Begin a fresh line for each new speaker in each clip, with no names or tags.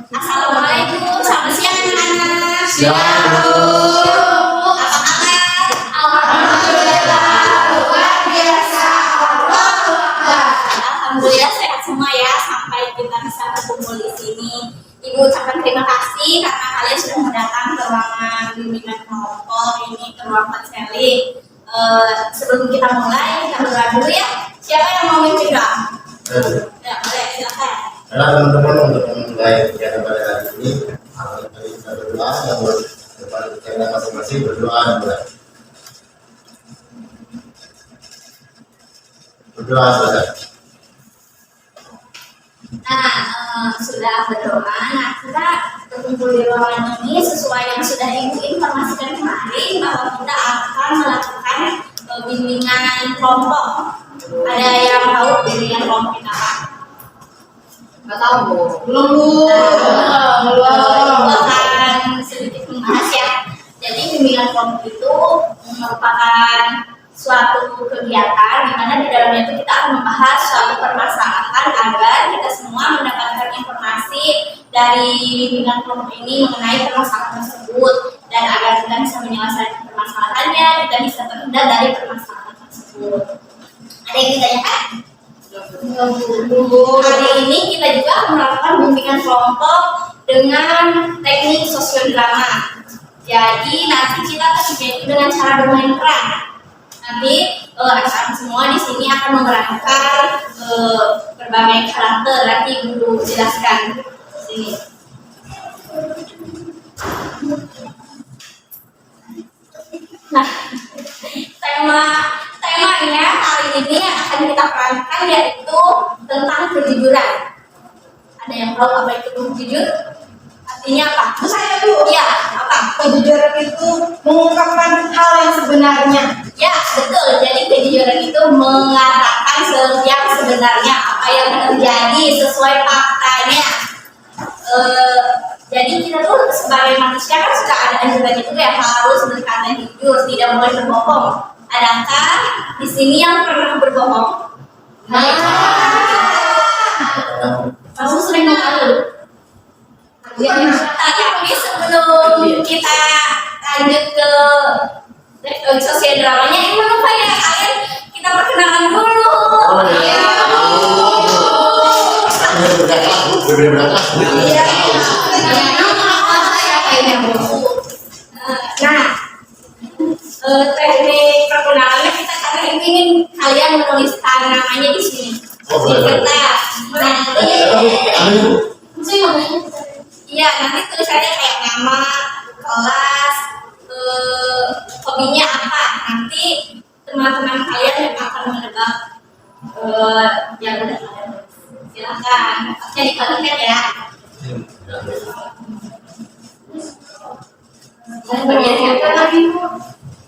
Assalamualaikum, selamat siang anak-anak.
Siang, Bu.
Apa kabar? Alhamdulillah, luar biasa. Alhamdulillah sehat semua ya, sampai kita bisa berkumpul di sini. Ibu ucapkan terima kasih karena kalian sudah datang ke ruangan bimbingan kelompok ini, ke ruang konseling. Sebelum kita mulai, kita berdoa dulu ya. Siapa yang mau mimpin doa? Ya, boleh, silakan.
Karena teman-teman untuk memulai kegiatan pada hari ini, mari kita berdoa dan depan kita masing-masing berdoa mulai. Berdoa saja.
Nah, sudah berdoa. Nah, kita berkumpul di ruangan ini sesuai yang sudah Ibu informasikan kemarin bahwa kita akan melakukan bimbingan kelompok. Ada yang tahu bimbingan kelompok kita apa? Nggak tahu, Bu. Belum, Bu. Belum. Akan sedikit membahas ya. Jadi bimbingan kelompok itu merupakan suatu kegiatan di mana di dalamnya itu kita akan membahas suatu permasalahan agar kita semua mendapatkan informasi dari bimbingan kelompok ini mengenai permasalahan tersebut, dan agar kita bisa menyelesaikan permasalahannya, kita bisa terhindar dari permasalahan tersebut. Ada yang ditanyakan? Hari ini kita juga melakukan bimbingan kelompok dengan teknik sosiodrama. Jadi nanti kita terjadi dengan cara bermain peran. Nanti anak-anak semua di sini akan memerankan berbagai karakter. Nanti Ibu jelaskan di sini. Nah, temanya kali ini yang akan kita perankan yaitu tentang kejujuran. Ada yang tahu apa itu jujur? Artinya apa?
Saya, Bu.
Ya, apa?
Kejujuran itu mengungkapkan hal yang sebenarnya.
Ya, betul. Jadi kejujuran itu mengatakan yang sebenarnya, apa yang terjadi sesuai faktanya. Jadi kita tuh sebagai manusia kan suka ada anjuran itu ya, harus berkata jujur, tidak boleh berbohong. Adakah di sini yang pernah berbohong? Kamu sering ngomong. Tapi sebelum kita lanjut ke sosial dramanya, ini lupa ya kalian, kita perkenalan dulu. Nah, teknik perkenalannya kita cara ingin kalian menuliskan namanya di sini. Di kertas. Iya, nanti tulisannya kayak nama, kelas, hobinya apa. Nanti teman-teman kalian yang akan menebak yang udah kalian tulis. Silakan, jadi dikalikan ya. Dan bagian siapa lagi, Bu?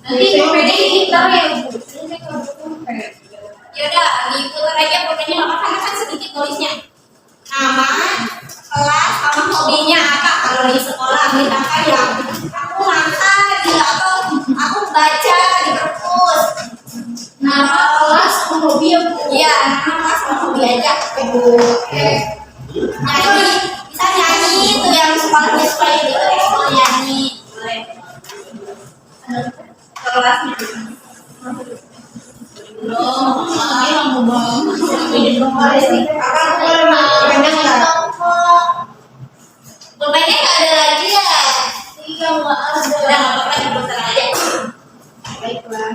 Nanti pokoknya kita ya, Bu. Yaudah, diputar aja pokoknya nggak apa-apa, kan sedikit tulisnya. Nama, kelas, sama hobinya apa. Kalau di sekolah misalkan ya, aku makan di atau aku baca di perpus. Nama, kelas, sama hobi ya, Bu? Iya, nama, kelas, sama hobi aja. Nyanyi, bisa nyanyi itu yang sekolahnya suka itu sekolah nyanyi. Boleh. Kelasnya belum, lama banget. Pulpennya nggak ada lagi ya? Iya, nggak ada. Udah nggak apa-apa, diputar aja. Baiklah.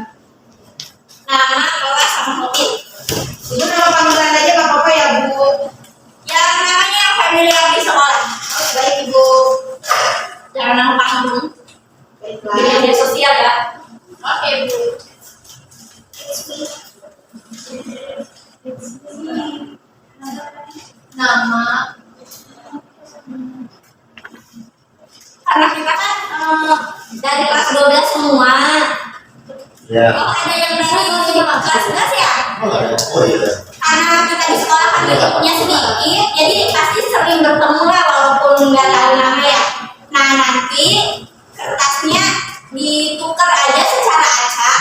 Nama, kelas, sama hobi.
Itu nama panggilan aja nggak apa-apa ya, Bu.
Yang namanya yang familiar di sekolah.
Baik, Ibu.
Jangan nama panggung.
Baiklah.
Di media sosial ya. Oke, Bu. Nama. Karena kita kan dari kelas 12 semua.
Ya.
Kalau ada yang dari kelas 11 ya.
Oh iya.
Karena kita di sekolah kan lingkupnya sedikit, jadi pasti sering bertemu lah walaupun nggak tahu nama ya. Nah, nanti kertasnya ditukar aja secara acak,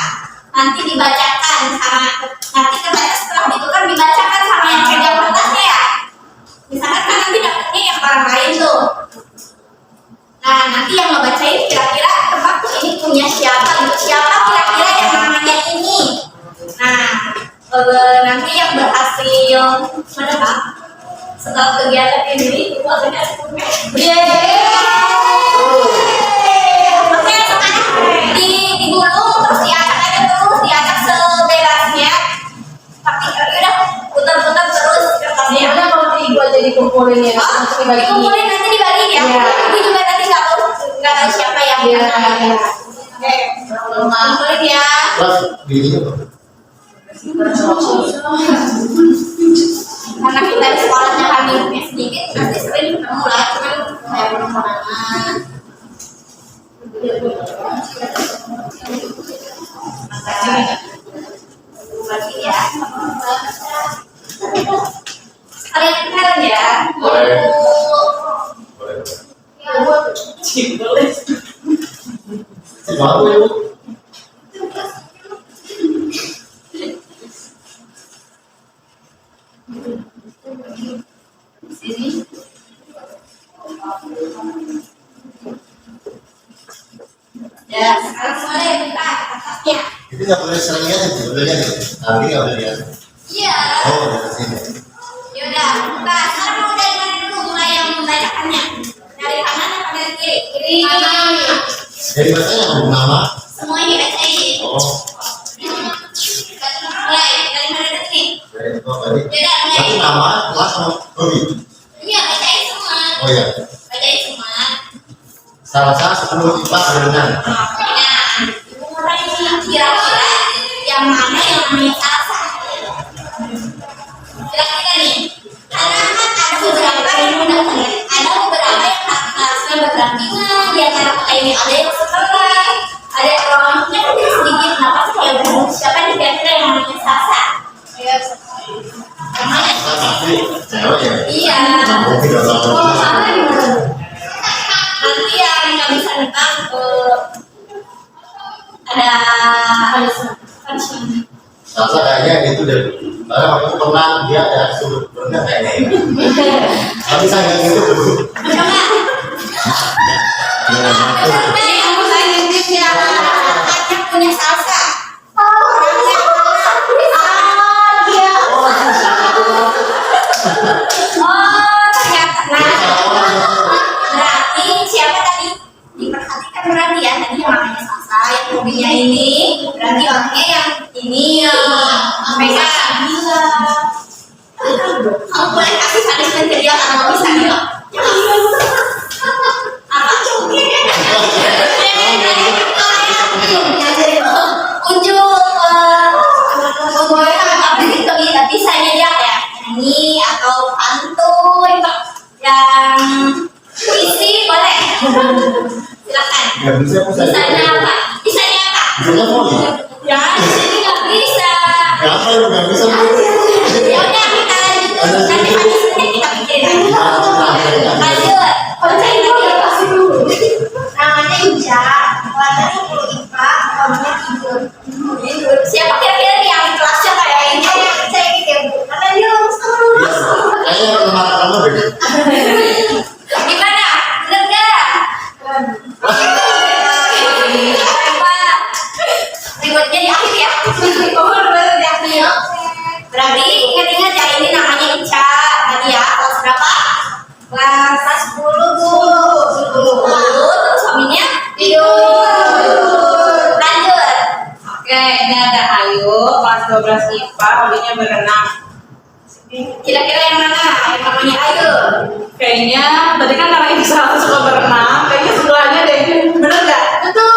nanti dibacakan sama, nanti kertasnya setelah ditukar dibacakan sama yang pegang kertasnya ya. Misalkan kan nanti dapetnya yang orang lain tuh. Nah, nanti yang ngebacain kira-kira tebak tuh ini punya siapa gitu. Siapa kira-kira yang namanya ini. Nah, nanti yang berhasil menebak setelah kegiatan ini itu akan ada oke, sekarang digulung terus diacak aja terus, diacak sebebasnya. Tapi udah putar-putar terus kertasnya.
Udah kalau dibuat jadi kumpulin ya.
Dikumpulin nanti dibagi ya. Ibu juga nanti nggak tahu siapa yang mana. Oke, kumpulin ya.
Terus gini
Karena kita di sekolahnya kami sedikit, nanti sering ketemu lah, cuman kayak belum pernah. Bagi ya. Kalian kenal ya?
Boleh. Si baru ya, Bu.
Sini. Ya, sekarang mulai buka atasnya.
Itu nggak boleh sering lihat itu, boleh lihat itu. Tapi nggak boleh lihat.
Iya.
Oh, dari sini.
Yaudah, buka. Sekarang mau dari mana dulu mulai yang membacakannya? Dari kanan atau dari kiri? Kiri. Kanan.
Jadi bacanya nggak nama.
Semuanya dibacain.
Oh,
Mulai dari mana dulu nih?
dari itu tadi.
Yaudah, mulai.
Berarti nama, kelas sama hobi.
Iya, bacain semua.
Oh iya.
Bacain semua.
Salsa 10 IPA berenang.
Nah, ibu mau tanya kira-kira yang mana yang namanya salsa? Kira-kira nih, karena kan ada beberapa yang ada beberapa yang kelasnya berdampingan, di antara kita ini ada yang sekolah, ada yang orangnya mungkin sedikit, kenapa sih kayak bingung siapa nih kira-kira yang namanya salsa? Yang mana?
Tapi cewek ya.
Iya.
Oh, tidak tahu.
Kalau salah gimana? Nanti yang nggak bisa nebak ada punishment.
Salsa kayaknya itu deh. Karena waktu itu pernah dia ada suruh berenang kayaknya. Tapi saya nggak gitu dulu.
Coba. Coba yang yang punya salsa. Oh, ternyata. Berarti siapa tadi? Diperhatikan berarti ya tadi yang namanya salsa yang hobinya ini berarti orangnya yang ini pegang. Kamu boleh kasih punishment ke dia kalau bisa ya. Apa? Unjuk apa gitu bisanya dia ya nyanyi atau pantun yang puisi boleh. Silakan.
Nggak bisa
Bisanya apa? Bisanya apa?
Bisanya volley.
Ya, di sini nggak bisa.
Apa yang nggak bisa?
Ya udah kita lanjut. Nanti punishmentnya kita pikirin lagi. Lanjut. Bacain lagi. Namanya Ica. Kelasnya 10 IPA. Kamunya tidur. Siapa kira-kira nih yang kelasnya kayak ini? Saya gitu. Karena dia lulus terus.
Kayaknya teman kamu deh.
Gimana? Bener nggak? Ributnya di akhir ya. Berarti ingat-ingat ya ini namanya Ica tadi ya kelas berapa? Kelas 10 Bu. 10 terus suaminya tidur. Lanjut.
Oke, ini ada Ayu, kelas 12 IPA, hobinya berenang.
Kira-kira yang mana? Yang namanya Ayu.
Kayaknya tadi kan karena Ibu salah suka berenang, kayaknya sebelahnya deh. Bener nggak?
Betul.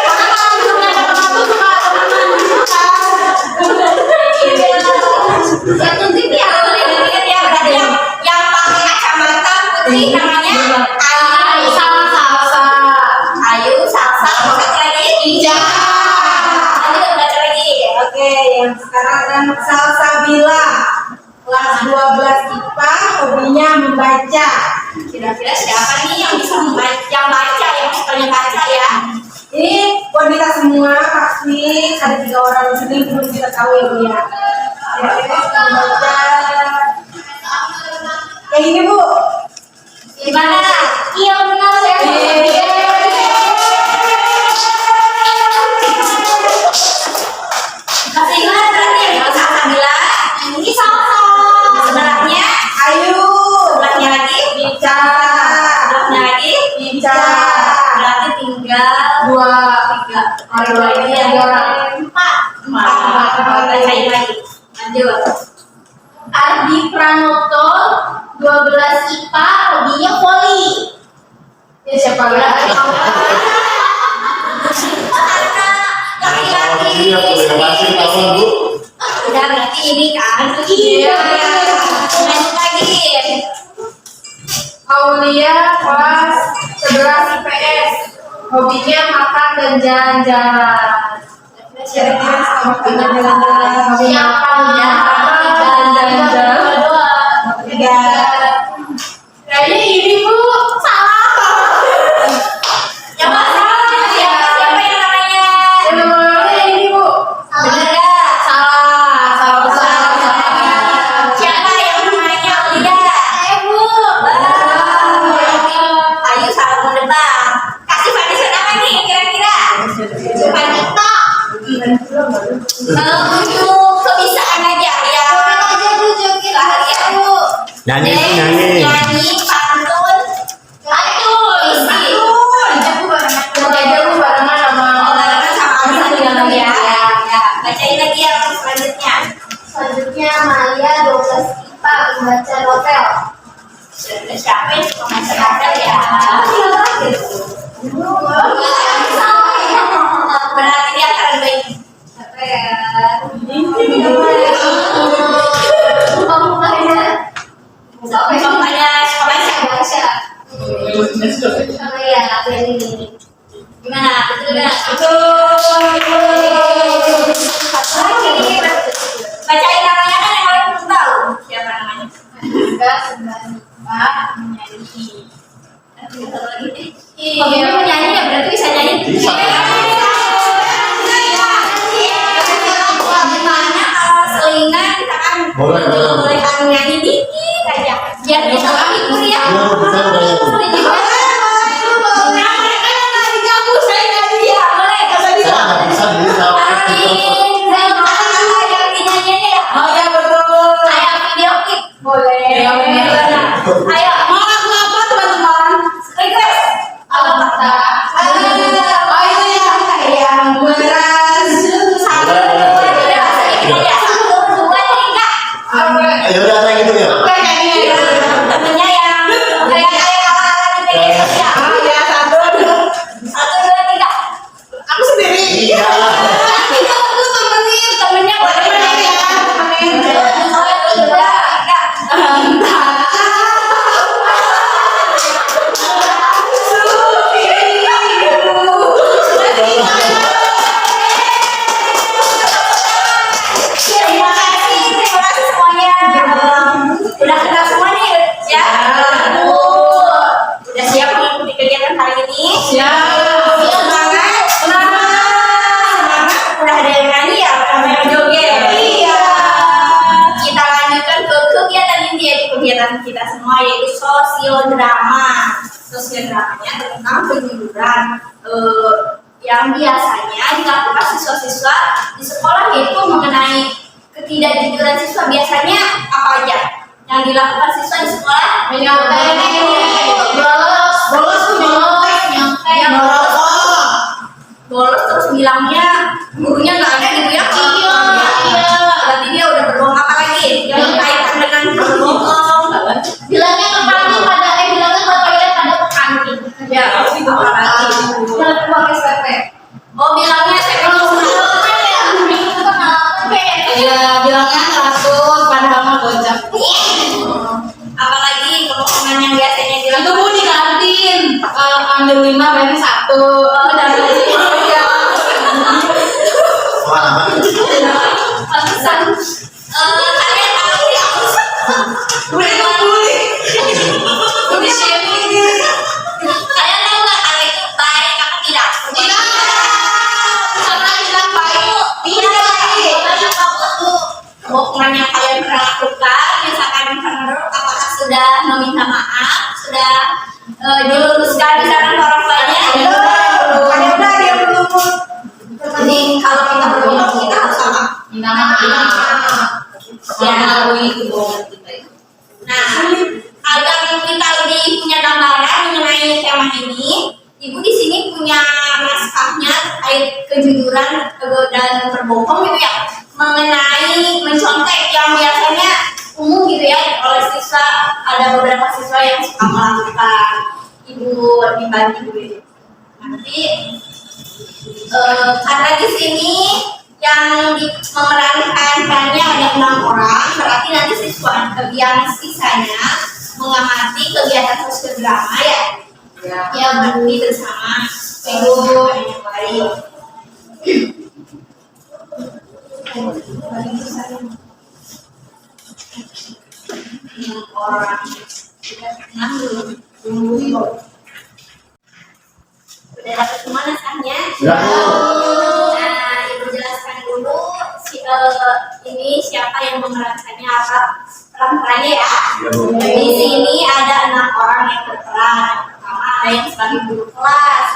Karena kalau misalnya ada teman tuh suka
Satu tip ya, boleh ingat ya berarti yang pakai kacamata putih namanya Ayu.
salsa.
Ayu, salsa, satu lagi Ija. Nanti kita baca lagi.
Oke, yang sekarang ada Salsabila, kelas 12 IPA, hobinya membaca.
Kira-kira siapa nih yang bisa membaca, yang sukanya baca ya?
Ini wanita semua pasti ada 3 orang di sini belum kita tahu ya Bu ya. Kira-kira suka membaca. ini Bu.
Gimana? Iya benar saya. Masih ingat berarti ya kalau sama Nabila. Ini sama-sama. Sebelahnya
Ayu.
sebelahnya lagi
Ica.
sebelahnya lagi
Ica.
berarti tinggal
Dua.
tiga.
Ayo lagi
Iya,
ada orang.
empat. Bacain lagi. Lanjut.
Ardi Pranoto 12 IPA, hobinya voli.
Ya siapa lagi?
Laki-laki.
Terima kasih tahuan Bu.
Udah berarti ini kan.
Iya.
Lanjut lagi.
Aulia kelas 11 IPS. Hobinya makan dan jalan-jalan.
Kira-kira sama dengan
Siapa
tiga.
Kayaknya ini Bu.
Yang mana? Siapa yang namanya?
Yang namanya ini Bu.
Bener gak?
Salah.
Siapa yang namanya Aulia?
Saya Bu.
Ayo salah menebak. Kasih Vanessa nama nih kira-kira. Vanita. Untuk kebisaan aja ya. Keahlian Bu.
Nyanyi.
Nyanyi, pantun.
Barengan sama
Oh, barengan sama Alisa juga ya. Ya, bacain lagi yang selanjutnya.
Selanjutnya Maya 12 IPA, membaca novel.
Siapa yang suka baca novel ya? Berarti dia akan baik. Siapa ya? Contohnya suka baca.
Sama ya, ini.
Gimana? Betul nggak? Bacain namanya kan yang orang belum tahu. Siapa namanya?
Juga 9 IPA, menyanyi.
Hobinya menyanyi ya berarti bisa nyanyi.
Bisa.
Gimana kalau selingan misalkan boleh nyanyi dikit aja biar bisa menghibur ya.
Iya Bu, bisa udah ya Bu.
Iya boleh.
Saya nggak bisa diri sama
Oh ya betul.
Kayak video klip.
Boleh.
Ayo,
Mau lagu apa teman-teman?
request. Kalau kata
Oh itu yang beras.
satu, dua, tiga, sedikit aja. Satu, dua, tiga.
Ayo udah kayak gitu ya.
Oke kayaknya.
Temennya yang kayak kalah di media sosial.
Oh ya satu.
Satu, dua, tiga.
Aku sendiri.
Iya.
Nanti kalau lu temenin temennya boleh
Temenin ya, temenin.
Satu, dua, tiga. Terima kasih semuanya. Udah kenal semua nih, ya. Udah siap mengikuti kegiatan hari ini?
Siap.
Semangat. Semangat. Udah ada yang nyanyi ya, udah yang joget. Iya. Kita lanjutkan ke kegiatan inti yaitu kegiatan kita semua yaitu sosiodrama. Sosiodramanya tentang kejujuran yang biasanya dilakukan siswa-siswa di sekolah yaitu mengenai ketidakjujuran siswa biasanya apa aja yang dilakukan siswa di sekolah? Bolos terus bilangnya gurunya nggak ada gitu ya? Iya. Berarti dia udah berbohong apa lagi? Yang berkaitan dengan berbohong.
Bilangnya ke kantin bilangnya ke toilet pada ke kantin.
Ya, pasti apa lagi?
Jangan keluar SPP.
Oh bilangnya saya belum
Iya bilangnya teratur padahal mah gocap.
apalagi kebohongan yang biasanya
Itu
dilakukan.
Bu di kantin. Ambil 5 bayarnya 1.
Oh, dan
Pengalaman.
pantesan. Kalian tahu ya? Ini shaming. Kalian tahu nggak hal itu baik apa tidak?
Karena bilang baik.
Kebohongan yang kalian pernah lakukan, misalkan pernah apakah sudah minta maaf sudah diluruskan misalkan orang tuanya.
Dia belum.
Jadi kalau kita berbohong kita harus sama.
Minta maaf.
Ya.
Mengakui kebohongan kita itu.
Nah, agar kita lebih punya gambaran mengenai tema ini, Ibu di sini punya naskahnya terkait kejujuran dan berbohong gitu ya, mengenai mencontek yang biasanya umum gitu ya oleh siswa. Ada beberapa siswa yang suka melakukan. Ibu dibagi dulu. Nanti karena di sini yang memerankan perannya ada 6 orang, berarti nanti yang sisanya mengamati kegiatan sosial drama ya. Ya berarti bersama Ibu yang lain. Orang udah dapat semua naskahnya?
Sudah.
Nah, Ibu jelaskan dulu ini siapa yang memerankannya, apa peran-perannya ya. Di sini ada 6 orang yang berperan. Pertama ada yang sebagai guru kelas.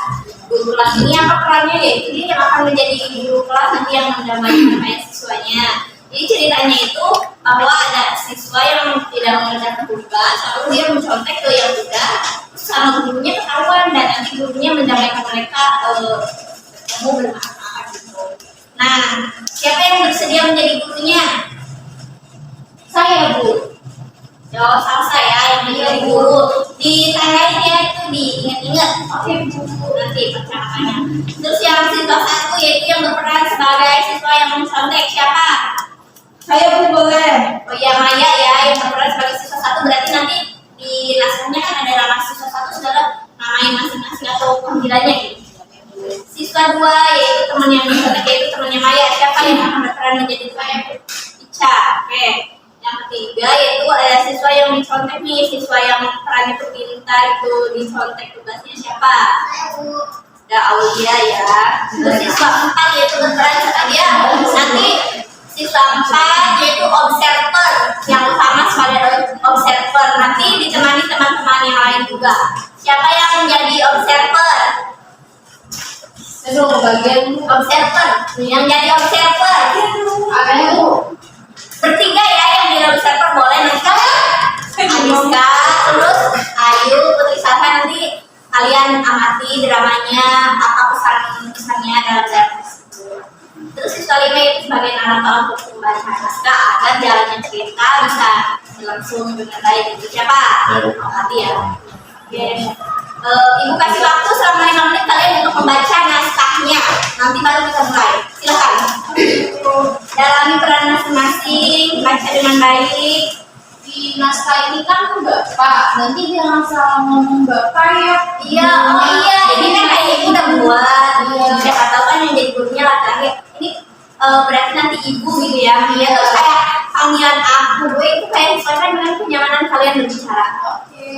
Guru kelas ini apa perannya ya? Jadi yang akan menjadi guru kelas nanti yang mendampingi siswanya. Jadi ceritanya itu bahwa ada siswa yang tidak mengerjakan tugas, lalu dia mencontek ke yang udah, sama gurunya ketahuan dan nanti gurunya mendamaikan mereka ketemu bermaaf gitu. Nah, siapa yang bersedia menjadi gurunya? Saya, Bu. Jawab salah saya yang menjadi guru. Ditanyain ya itu diingat-ingat. Oke, Bu, nanti percakapannya. Terus yang siswa 1 yaitu yang berperan sebagai siswa yang mencontek siapa?
Saya pun boleh.
Oh iya, Maya ya yang berperan sebagai siswa 1, berarti nanti di naskahnya kan ada nama siswa 1 saudara namanya masing-masing atau panggilannya gitu. Siswa 2 yaitu teman yang mencontek yaitu temannya Maya. Siapa yang akan berperan menjadi saya? Ica. Oke. Yang ketiga yaitu ada siswa yang dicontek nih, siswa yang perannya itu pintar itu dicontek, tugasnya siapa? Ada Aulia ya. Terus siswa 4 yaitu berperan sebagai dia nanti siswa 4 yaitu observer, yang utama sebagai observer, nanti ditemani teman-teman yang lain juga. Siapa yang menjadi observer?
Itu bagian
Observer, yang jadi observer
apa itu?
bertiga ya yang jadi observer boleh nanti Aniska, terus Ayu, Putri Safa, nanti kalian amati dramanya apa pesan-pesannya dalam drama tersebut. Terus siswa 5 itu sebagai narator untuk membaca naskah agar jalannya cerita bisa langsung dengan baik. Itu siapa? Amati ya. Oke. Ibu kasih waktu selama 5 menit kalian untuk membaca naskahnya. Nanti baru kita mulai. Silakan. Dalami peran masing-masing, baca dengan baik.
Di naskah ini kan Bapak, nanti jangan salah ngomong Bapak ya.
Iya, oh iya, ini kan kayak ibu udah buat. Siapa tahu kan yang jadi gurunya laki-laki. Ini berarti nanti ibu gitu ya. Iya, terus kayak panggilan aku, gue itu kayak disesuaikan dengan kenyamanan kalian berbicara.
Oke.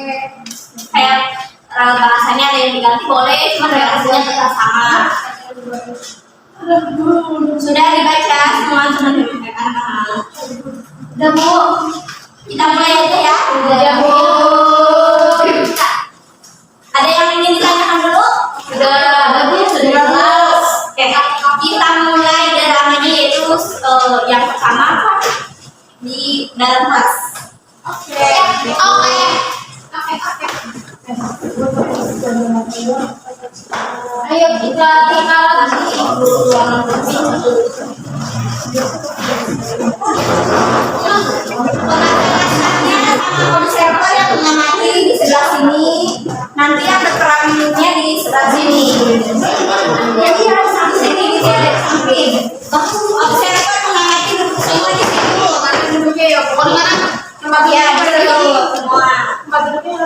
Kayak bahasanya ada yang diganti boleh, cuma redaksinya tetap sama. Sudah dibaca semua teman-teman. Udah Bu, kita mulai aja ya.
Udah Bu.
Ada yang ingin ditanyakan dulu?
Udah Bu, sudah jelas.
Oke, kita mulai dramanya yaitu yang pertama di dalam kelas.
Oke. Ayo kita lagi.
Observer yang mengamati di sebelah sini, nanti ada perannya di sebelah sini. Jadi harus samping di samping. Observer mengamati duduk semua di situ. Nanti duduknya ya, pokoknya tempat dia berdiri semua. Tempat duduknya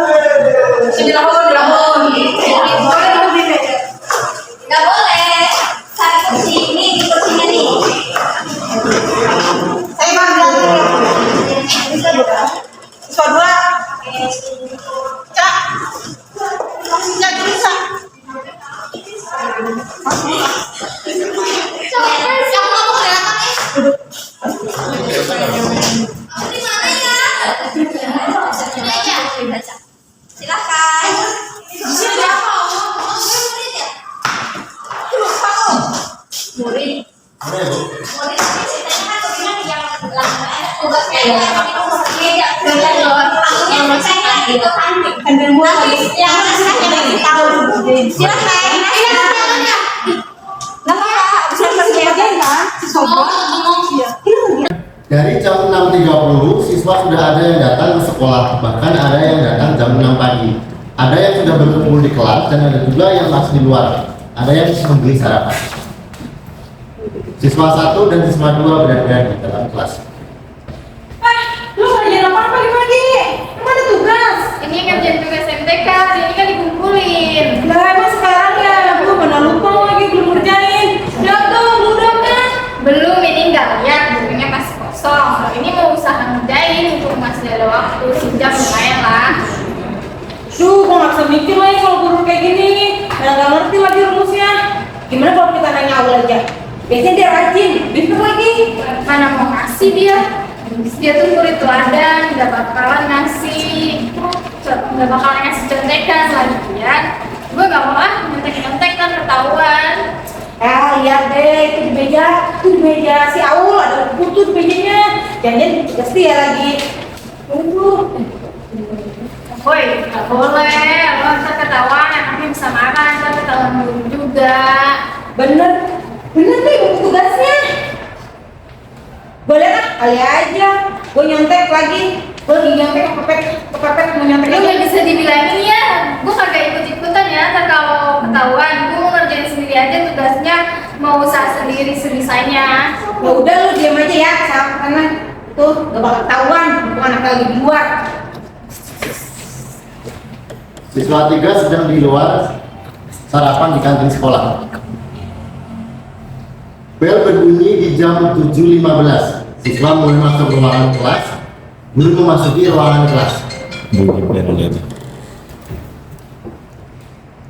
Di lahun.
nggak boleh. Cari kursi ini di kursinya nih. Saya bangga. Bisa juga.
Siswa 2. Cak. Cak bisa.
Siapa mau kelihatan nih? Di mana ya? Ini aja.
Silakan. Nama bisa kerjain kan? Si Sobat. Iya.
Dari jam 6.30 siswa sudah ada yang datang ke sekolah, bahkan ada yang datang jam 6 pagi. Ada yang sudah berkumpul di kelas dan ada juga yang masih di luar. Ada yang membeli sarapan. Siswa 1 dan siswa 2 berada di dalam kelas.
Lu ngerjain apa pagi-pagi? Emang ada tugas?
Ini ngerjain tugas MTK, ini kan dikumpulin.
Lah emang sekarang ya, gue mana lupa lagi belum ngerjain. Lihat dong, udah kan?
Belum, ini nggak lihat, bukunya masih kosong. Ini mau usaha ngerjain, untuk masih ada waktu, sejam lumayan lah.
Duh, gue gak bisa mikir lagi kalau guru kayak gini. Karena gak ngerti lagi rumusnya. Gimana kalau kita nanya awal aja? Biasanya dia rajin, pinter lagi.
Mana mau ngasih dia? Dia tuh murid teladan, nggak bakalan ngasih contekan lagian. Gue nggak mau nyontek-nyontekan ketahuan.
Lihat deh, itu di meja si Aul, ada buku tuh di mejanya. Jangan tugas dia lagi. Tunggu.
Woi, nggak boleh. Lo ntar ketahuan, anaknya bisa marah, ntar ketahuan guru juga.
Bener nih buku tugasnya. Boleh lah, kali aja. Gue nyontek lagi. Gue lagi nyontek, kepepet mau nyontek
Lu
lagi.
nggak bisa dibilangin ya. Gue kagak ikut-ikutan ya. Ntar kalau ketahuan, gue mau ngerjain sendiri aja tugasnya. Mau usaha sendiri sebisanya.
Ya udah lu diam aja ya, karena tuh gak bakal ketahuan. Bukan anak lagi di luar.
Siswa 3 sedang di luar sarapan di kantin sekolah. Bel berbunyi di jam 7.15. Siswa mulai masuk ruangan kelas. Guru memasuki ruangan kelas.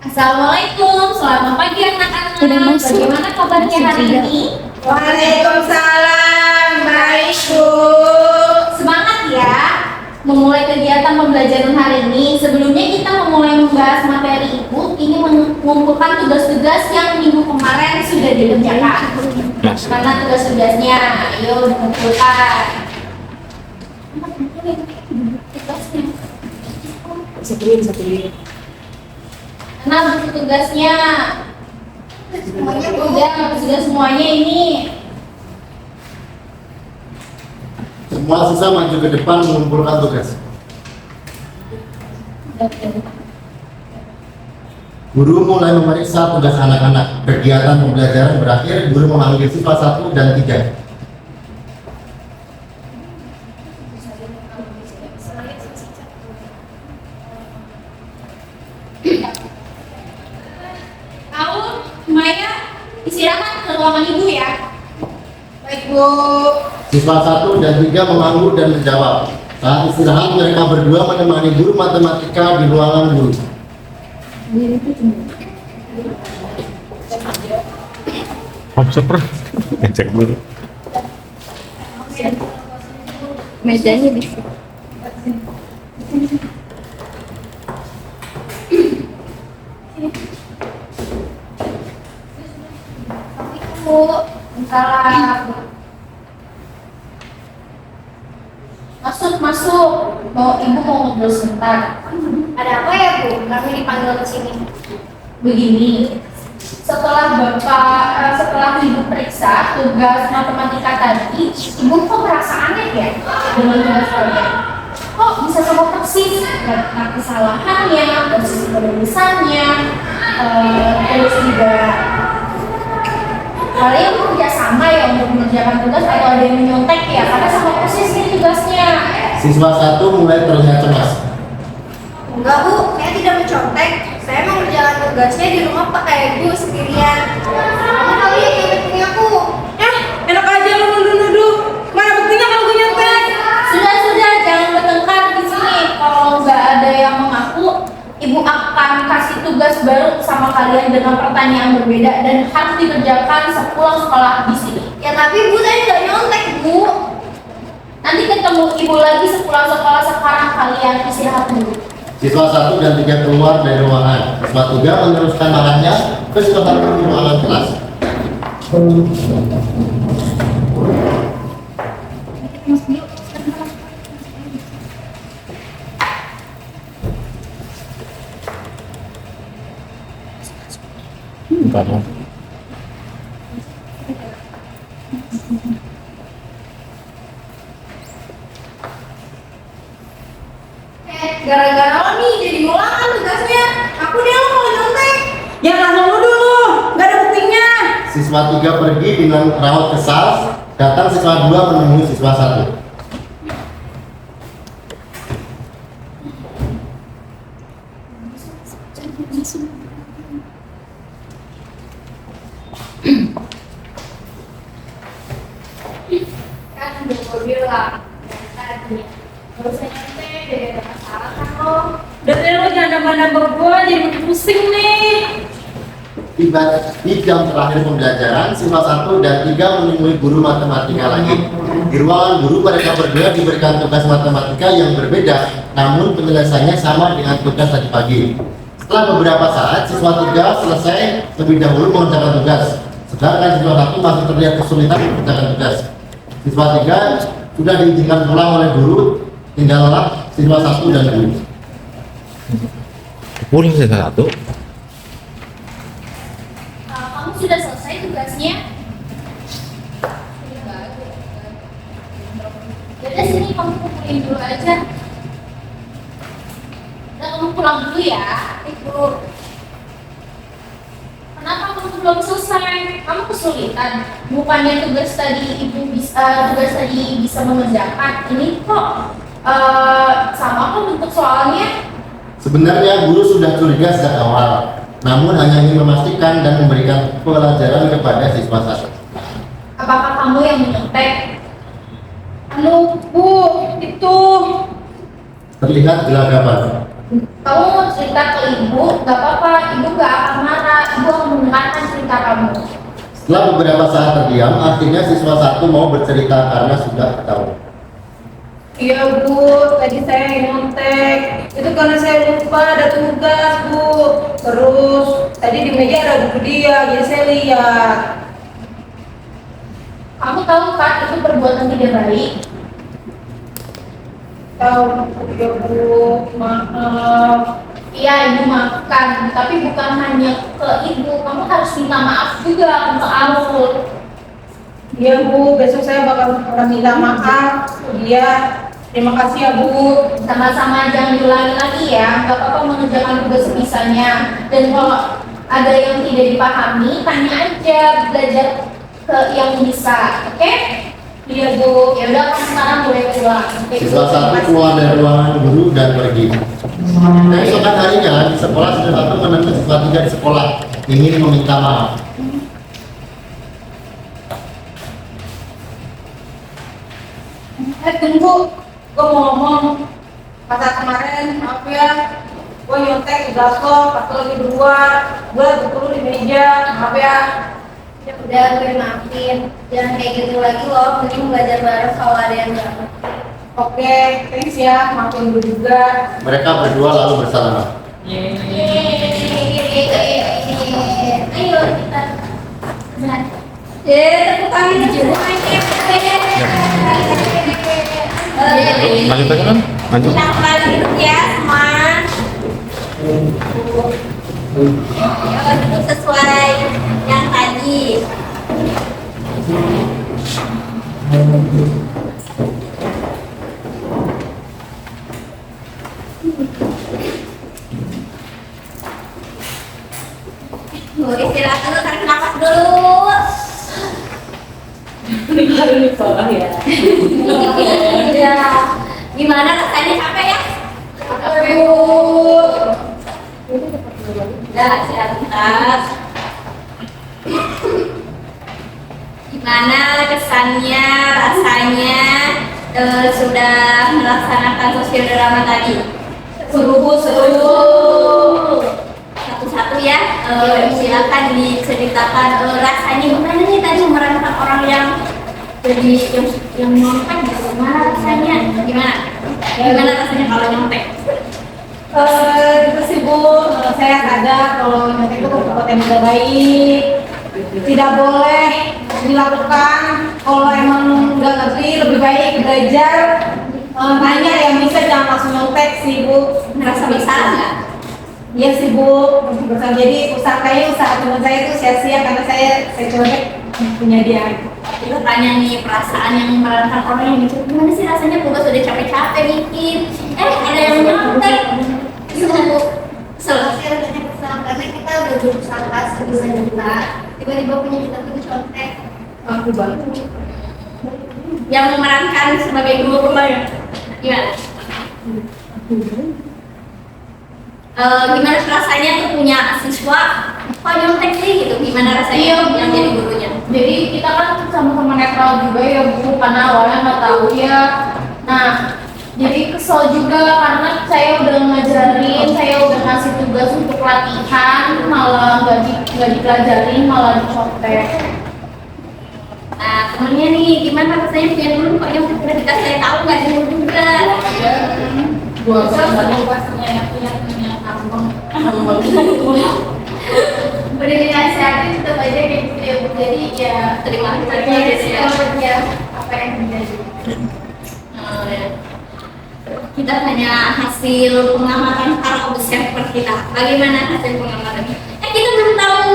Assalamualaikum, selamat pagi anak-anak. Bagaimana kabarnya hari ini?
Waalaikumsalam, baik Bu.
Semangat ya memulai kegiatan pembelajaran hari ini. Sebelumnya kita memulai membahas materi ibu, ini mengumpulkan tugas-tugas yang minggu kemarin sudah dikerjakan. Karena tugas-tugasnya, ayo dikumpulkan. Tugasnya.
Satuin.
Nah, buku tugasnya. Sudah semuanya ini.
Semua siswa maju ke depan mengumpulkan tugas. Guru mulai memeriksa tugas anak-anak. Kegiatan pembelajaran berakhir, guru memanggil siswa 1 dan 3.
Kau, Maya, istirahat ke ruangan ibu ya.
Baik Bu.
Siswa 1 dan 3 mengangguk dan menjawab. Saat istirahat mereka berdua menemani guru matematika di ruangan guru.
Observer, cek dulu.
Mejanya di sini. Bu, salah.
Masuk. Ibu mau ngobrol sebentar.
Ada apa ya Bu? Kami dipanggil ke sini.
Begini, setelah ibu periksa tugas matematika tadi, ibu kok merasa aneh ya dengan tugas kalian? Kok bisa sama persis? Nah, kesalahannya, posisi penulisannya, terus juga kalian kerja sama ya untuk mengerjakan tugas atau ada yang menyontek ya? Karena sama persis nih tugasnya.
Siswa 1 mulai terlihat cemas.
Enggak Bu, saya tidak mencontek. Saya mengerjakan tugasnya di rumah pakai ibu sendirian. Kamu tahu ya yang punya aku.
Enak aja lu nuduh-nuduh. Mana buktinya kalau gue nyontek?
Sudah, jangan bertengkar di sini. Kalau nggak ada yang mengaku, ibu akan kasih tugas baru sama kalian dengan pertanyaan berbeda dan harus dikerjakan sepulang sekolah di sini.
Ya tapi Bu, saya nggak nyontek Bu.
Nanti ketemu ibu lagi sepulang sekolah. Sekarang kalian istirahat dulu.
Siswa 1 dan 3 keluar dari ruangan. Siswa 3 meneruskan marahnya ke siswa 1 di ruangan kelas.
Bentar.
Gara-gara lo nih jadi ngulang kan tugasnya. Aku dia lo mau nyontek.
Ya langsung nuduh lu, nggak ada buktinya.
Siswa 3 pergi dengan raut kesal. Datang siswa 2 menemui siswa 1.
Kan udah gue bilang tadi gak usah nyontek, jadi ada masalah kan lo.
Dari lu jangan nambah-nambah gua, jadi makin pusing nih.
Tiba di jam terakhir pembelajaran, siswa 1 dan 3 menemui guru matematika lagi. Di ruangan guru, mereka berdua diberikan tugas matematika yang berbeda, namun penyelesaiannya sama dengan tugas tadi pagi. Setelah beberapa saat, siswa 3 selesai lebih dahulu mengerjakan tugas, sedangkan siswa 1 masih terlihat kesulitan mengerjakan tugas. Siswa 3 sudah diizinkan pulang oleh guru, tinggallah siswa 1 dan guru.
Pulang sisa 1.
Kamu sudah selesai tugasnya? Yaudah sini kamu kumpulin dulu aja. Udah kamu pulang dulu ya. Ibu. Kenapa kamu belum selesai? Kamu kesulitan. Bukannya tugas tadi bisa mengerjakan. Ini kok sama kok bentuk soalnya.
Sebenarnya guru sudah curiga sejak awal, namun hanya ingin memastikan dan memberikan pelajaran kepada siswa 1.
Apakah kamu yang menyontek?
Anu, Bu, itu.
Terlihat gelagapan.
Kamu mau cerita ke ibu, gak apa-apa, ibu gak akan marah, ibu akan mendengarkan cerita kamu.
Setelah beberapa saat terdiam, akhirnya siswa 1 mau bercerita karena sudah tahu.
Iya Bu, tadi saya yang nyontek. Itu karena saya lupa ada tugas Bu. Terus tadi di meja ada buku dia, jadi saya lihat.
Kamu tahu kan itu perbuatan tidak baik.
Tahu ya Bu, maaf.
Iya, ibu maafkan, tapi bukan hanya ke ibu, kamu harus minta maaf juga untuk Alful.
Iya Bu, besok saya bakal minta maaf. Iya, terima kasih ya Bu.
Sama-sama, jangan diulangi lagi ya, gak apa-apa mengerjakan tugas sebisanya. Dan kalau ada yang tidak dipahami, tanya aja, belajar ke yang bisa, oke?
Iya Bu.
Ya udah, kamu sekarang boleh pulang. Oke,
Siswa
terima
1
kasih.
keluar dari ruangan guru dan pergi. Keesokan harinya di sekolah, siswa 1 menemui siswa 3 di sekolah ingin meminta maaf.
Tunggu, gue mau ngomong. Pas kemarin, maaf ya, gue nyontek di gelas lo, pas lo lagi berdua, gue buku di meja, maaf ya.
Ya udah, gue maafin. Jangan kayak gitu lagi loh, mending belajar bareng kalau ada yang gak ngerti.
Oke, thanks ya, maafin gue juga.
Mereka berdua lalu bersalaman.
Ayo kita benar. Tepuk tangan semuanya.
Lanjut aja kan? Lanjut.
Kita kembali duduk ya semua. Ya, duduk sesuai yang tadi. Istirahat dulu, tarik nafas dulu.
Ini salah ya.
Ya. Gimana rasanya, capek ya? Udah, istirahat. Gimana kesannya, rasanya sudah melaksanakan sosial drama tadi?
Seru.
Satu-satu ya, silakan diceritakan rasanya gimana nih tadi memerankan orang yang jadi yang nyontek gitu. Gimana rasanya? Gimana rasanya kalau nyontek?
Itu sih Bu, saya sadar kalau nyontek itu perbuatan yang tidak baik, tidak boleh dilakukan. Kalau emang nggak ngerti, lebih baik belajar, tanya yang bisa, jangan langsung nyontek sih Bu.
Merasa bersalah nggak?
Iya sih Bu, bersama. Jadi usaha teman saya itu sia-sia karena saya contek punya dia.
Kita tanya nih perasaan yang memerankan orang yang mikir gimana sih rasanya tugas udah capek-capek mikir, ada yang nyontek. Gimana Bu?
Saya udah kesal karena kita udah berusaha sebisa kita, tiba-tiba punya kita tuh contek.
Aku banget.
Yang memerankan sebagai guru kembali gimana? Gimana rasanya tuh punya siswa kok nyontek sih gitu, gimana rasanya yang jadi gurunya?
Jadi kita kan sama-sama netral juga ya Bu, karena awalnya nggak tahu ya. Nah, jadi kesel juga karena saya udah ngajarin, saya udah ngasih tugas untuk latihan, malah nggak dipelajarin, malah dicontek.
Nah, temennya nih, gimana rasanya punya guru kok yang ketika saya tahu nggak dulu juga?
Gua selalu pastinya yang punya abang.
Udah dinasihatin tetap aja kayak gitu ya Bu. Jadi ya
Terima kasih
gitu
ya.
ya apa yang terjadi.
Kita hanya hasil pengamatan para observer kita. Bagaimana hasil pengamatan? Kita belum tahu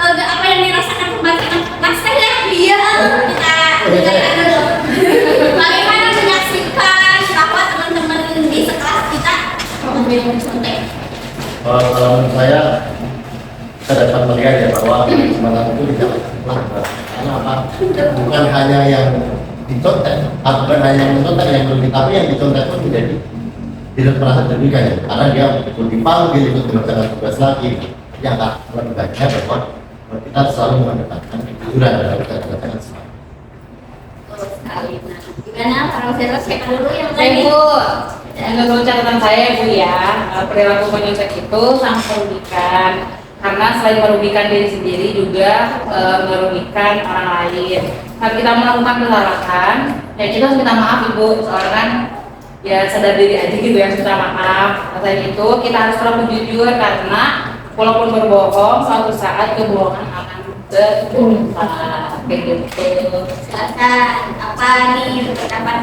apa yang dirasakan pembagian master ya. Iya. Kita bagaimana menyaksikan bahwa teman-teman di sekelas kita mencontek.
Kalau menurut saya dapat melihat ya bahwa kesempatan itu tidak langgar. Karena apa? Bukan hanya yang dicontek, bukan hanya yang mencontek yang merugi, tapi yang dicontek pun tidak merasa dirugikan ya. Karena dia ikut dipanggil, ikut mengerjakan tugas lagi. Yang akan lebih baiknya bahwa kita selalu mengedepankan kejujuran dalam kita mengerjakan sesuatu.
Betul sekali. Nah, gimana para observer cek dulu yang
Oke
tadi?
Bu, menurut catatan saya Bu ya, perilaku menyontek itu sangat merugikan karena selain merugikan diri sendiri juga merugikan orang lain. Saat kita melakukan kesalahan, ya kita harus minta maaf Ibu, soalnya kan ya sadar diri aja gitu ya, minta maaf. Selain itu kita harus selalu jujur karena walaupun berbohong, suatu saat kebohongan akan terungkap. Kayak gitu.
Silakan apa nih pendapat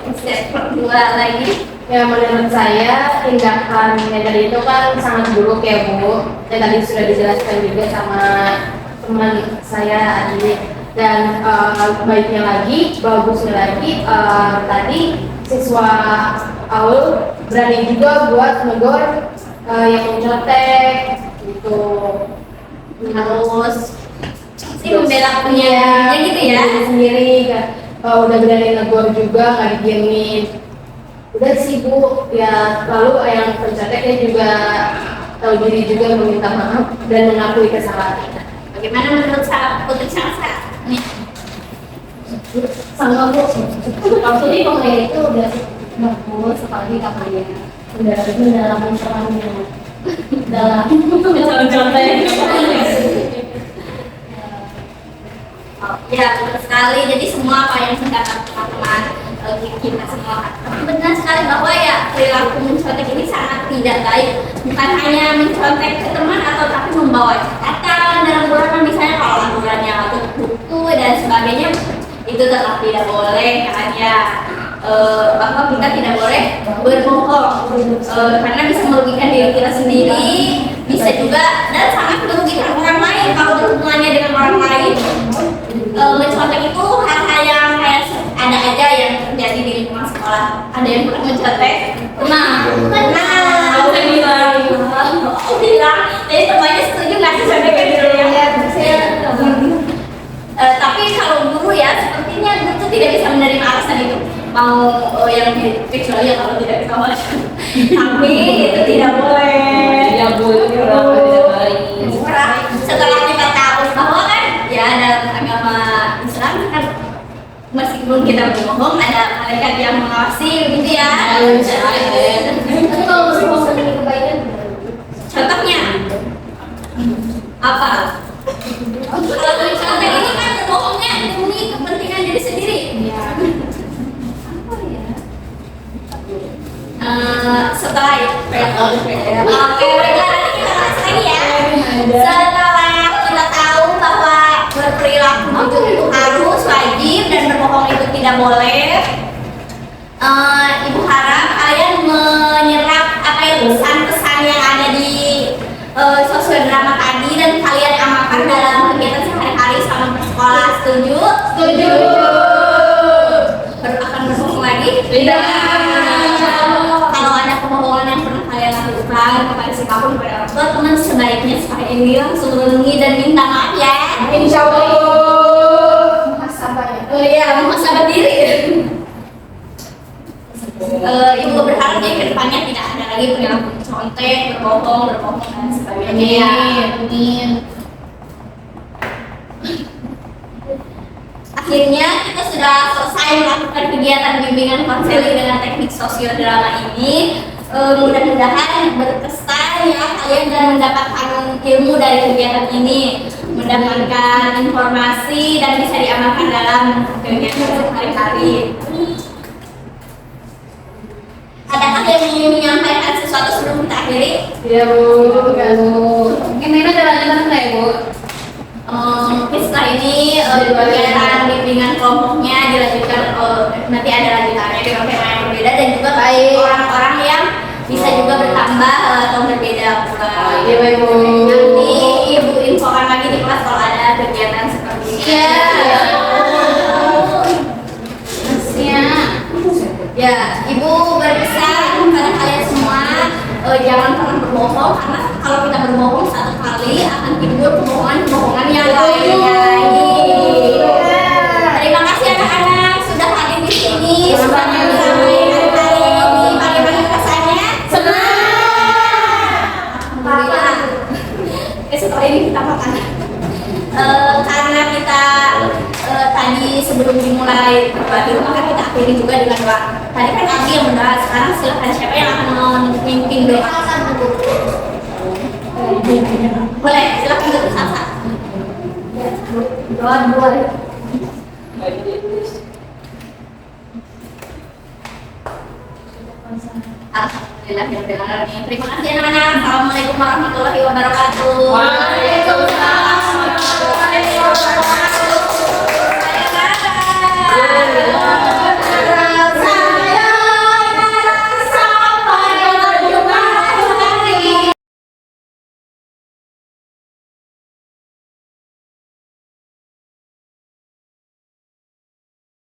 observer dua lagi?
Ya menurut saya tindakan yang tadi itu kan sangat buruk ya Bu. Dan tadi sudah dijelaskan juga sama teman saya Adi. Dan baiknya lagi, bagusnya lagi tadi siswa Aul berani juga buat negor yang mencontek gitu.
Harus sih membela punya gitu ya.
Diri sendiri kan udah berani negor juga nggak didiemin. Udah sih Bu, ya lalu yang penconteknya juga tahu diri juga meminta maaf dan mengakui kesalahan.
Bagaimana menurut Putri Salsa? Nih,
Sama Bu, waktu itu kayak itu udah bagus sekali kamarnya. Udah dalam perannya dalam contoh-contoh
ya betul sekali. Jadi semua apa yang dikatakan teman-teman kita semua benar sekali bahwa ya perilaku mencontek ini sangat tidak baik. Bukan hanya mencontek ke teman atau tapi membawa catatan dalam bulanan, misalnya kalau laporannya untuk buku dan sebagainya itu tetap tidak boleh karena bahwa kita tidak boleh berbohong karena bisa merugikan diri kita sendiri, bisa juga dan sangat merugikan orang lain kalau berhubungannya dengan orang lain. Mencontek itu hal-hal yang kayak ada aja yang terjadi di lingkungan sekolah. Ada yang pernah mencontek? Aku bilang, jadi semuanya setuju nggak sih conteknya gitu ya? Tapi kalau guru ya, sepertinya guru itu tidak bisa menerima alasan itu. Mau yang kecuali ya kalau tidak dikawal. Tapi itu tidak boleh.
Ya Bu, itu tidak baik.
Setelah kita tahu bahwa kan ya dalam agama Islam kan meskipun kita berbohong ada malaikat yang mengawasi gitu ya.
Tapi kalau berbohong demi kebaikan,
Contohnya apa? Kalau mencontek ini kan berbohongnya demi kepentingan diri sendiri. Setelah itu, oke, baiklah nanti kita bahas lagi ya. Setelah kita tahu bahwa berperilaku itu harus wajib dan berbohong itu tidak boleh, Ibu harap kalian menyerap apa yang pesan-pesan yang sosial drama tadi dan kalian amalkan dalam kegiatan sehari-hari selama bersekolah. Setuju?
Setuju.
Akan berbohong lagi?
Tidak.
Kalau ada kebohongan yang pernah kalian lakukan kepada siapapun, kepada orang tua, teman sebaiknya supaya ini langsung renungi dan minta maaf ya.
Insya Allah.
Muhasabah ya.
Oh iya, muhasabah diri. Ibu berharap ya ke depannya tidak ada lagi perilaku contek, berbohong dan sebagainya ya.
Amin.
Akhirnya kita sudah selesai melakukan kegiatan bimbingan konseling dengan teknik sosiodrama ini. Mudah-mudahan berkesan ya kalian dan mendapatkan ilmu dari kegiatan ini, mendapatkan informasi dan bisa diamalkan dalam kegiatan sehari-hari. Adakah yang ingin menyampaikan sesuatu sebelum kita akhiri?
Iya Bu. Mungkin ini ada lanjutan nggak ya Bu?
Mungkin setelah ini kegiatan bimbingan kelompoknya dilanjutkan, nanti ada lanjutannya dengan tema yang berbeda dan juga orang-orang yang bisa juga bertambah atau berbeda pula.
Iya baik Bu.
Nanti ibu infokan lagi di kelas kalau ada kegiatan seperti ini. Ya, ibu berpesan kepada kalian semua jangan pernah berbohong, karena kalau kita berbohong satu kali akan timbul kebohongan yang lainnya. Terima kasih anak-anak sudah hadir di sini, sudah menyampaikan hari ini. Bagaimana rasanya? Senang. Alhamdulillah. Setelah ini kita makan. Karena kita tadi sebelum dimulai berbagi, maka kita akhiri juga dengan doa. Tadi kan Abi yang berdoa, sekarang silakan siapa yang akan memimpin doa? Boleh, silakan bersama. Doa dua. Alhamdulillah. Terima kasih anak-anak. Assalamualaikum warahmatullahi wabarakatuh.